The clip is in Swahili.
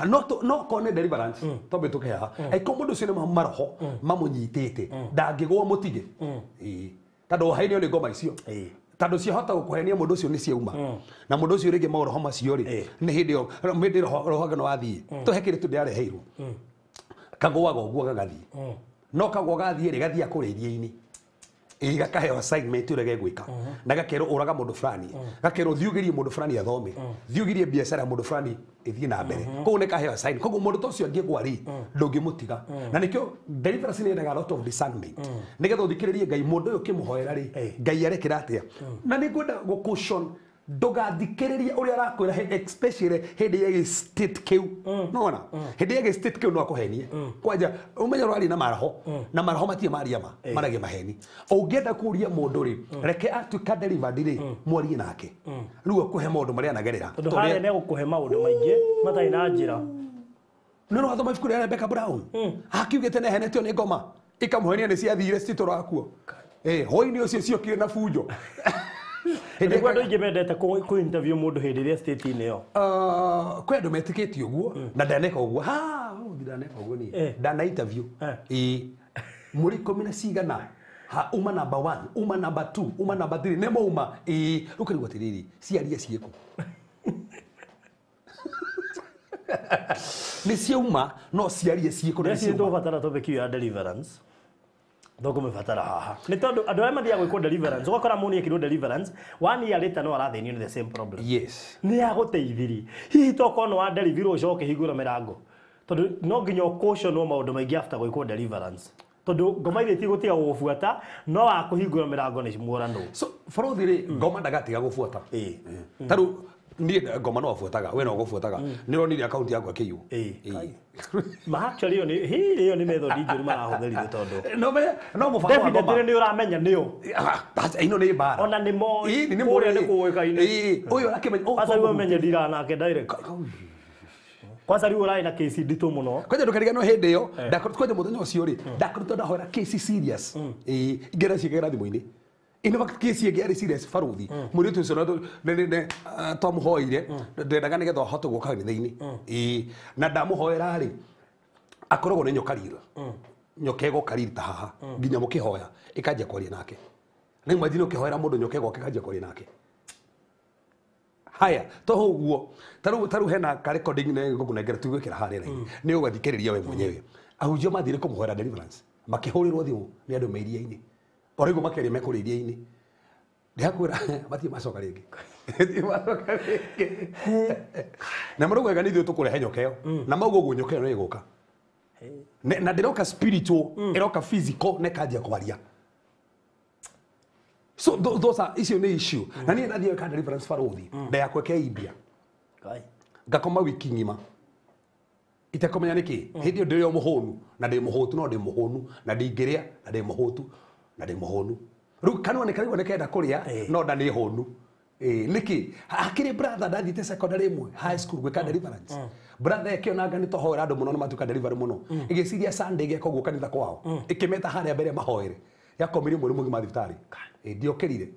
no kone deliverance tobe tukeha ai ko mundu cine maroho mamunyitite ndangigwa mutige tando haini ni ngoma icio tando ciahota gukuhenia mundu ucio ni ciauma na mundu ucio rigi maroho macio ri ni hindi yo mindi roho no athie tuhekire tu ndiareheirwo kagwaga uguo gagathie no kagwa gathie ri gathia kuri iria-ini gakaheo assignment urege gwika na gakero uraga mundu fulani gakero thiugirie mundu fulani athome thiugirie biashara mundu fulani ithie na mbere ko ne kaheo assign koguo mundu tocio angigwa ri ndungimutiga na nikio deliverance ni ndaga lot of discernment nigetho thikiririe ngai mundu uyu kimuhoera ri ngai arekira atia na ningwenda gukushon ndugathikiririe uria arakwira especially hindi ya state kiu nona hindi ya state kiu no akuhenie kwanja umenya rwari na maraho matie mariama marage maheni ungienda kuria mundu ri reke atuka delivered ri mwarie nake riu akuhe mundu maria anagerera tondu hare ne gukuhe maundu maingi matai na njira no no athoma fikuri Rebecca Brown akiugite ne henetio ni ngoma ikamuhenia ni ciathire citurakuo hoini ucio ciokire na fujo Hindi kwa ndo ingemendete ku interview mundu hindi ria state ine yo kwe andu metikiti uguo na ndaneka uguo ndaneka uguo ni ndana interview muri komina cigana uma number 1 uma number 2 uma number 3 nemo uma ukarigwa tiriri ciaria cieko ni ciauma no ciaria cieko ni ciauma ndo batara topic ya deliverance Dogo mefatara haha. Ni tondu andu aya mathiaga gwikwo deliverance. Ugakora muni ekirwo deliverance, 1 year later no arathenio the same problem. Yes. Ni aguteithiri. Hihi toko no wa deliver ucoke hingura mirango. Tondu no nginya caution no maundu maingi after gwikwo deliverance. Tondu ngoma ile tigutiga gubuata no wa kuhingura mirango ni muorano. So for the ngoma ndagatiga gubuata. Taru ni ngoma no afuataga we no gubuataga ni ronire account yakwa kiyu ma actually yo ni method injuru marahutherithio tondu no mubango definitely ni uramenya niyo ino ni bara ona ni mo ni mo ni kuwekaine uyo akimenya asa we menye dira nake direct kwanza riu urai na case ndito muno kwaje ndukariganwo hindi yo ndakorwo muthenya ucio ri ndakorwo ndahora case serious ingera cigera thimu-ini ino kesi yake ari serious faruthi muri tu sono ne tom hoire ndendaga nigetho hoto guka thini na ndamuhoera ri akorogwo ni nyokarira nyokego karita haha nginya mukihoya ikanje kwaria nake na imagine ukihoera mundu nyokego kikanje kwaria nake haya toho uguo taru hena ka recording ne gukunengera tugwikira harira ni ugathikiriria we mwenyewe ahunjio mathire kumuhoera deliverance makihurirwo thimu ni andu meiria-ini origo makeri mekuriria-ini ndiakwira batie macoka ringi na murugo ega nithio tukurehe nyokeo na maugo gu nyokeo ni guka na ndiroka spiritual iroka physical ne kanjia kwaria so those are issue na ni ndathie ka deliverance faruthi ndayakweke ibia ngakoma wiki ngima itakomenya niki hindi ndio muhonu na ndi muhutu no ndi muhonu na ndingiria na ndi muhutu na ndi muhonu ru kanwa ne kariwa nekenda kuria no nda ni honu niki akiri brother ndathite secondary mwe high school gwika deliverance brother ekio nanga ni tohora andu muno matuka delivery muno igiciria Sunday geko guka kanitha kwao ikimeta haria mbere mahoere yakomire muri mugi mathibitari ndiokirire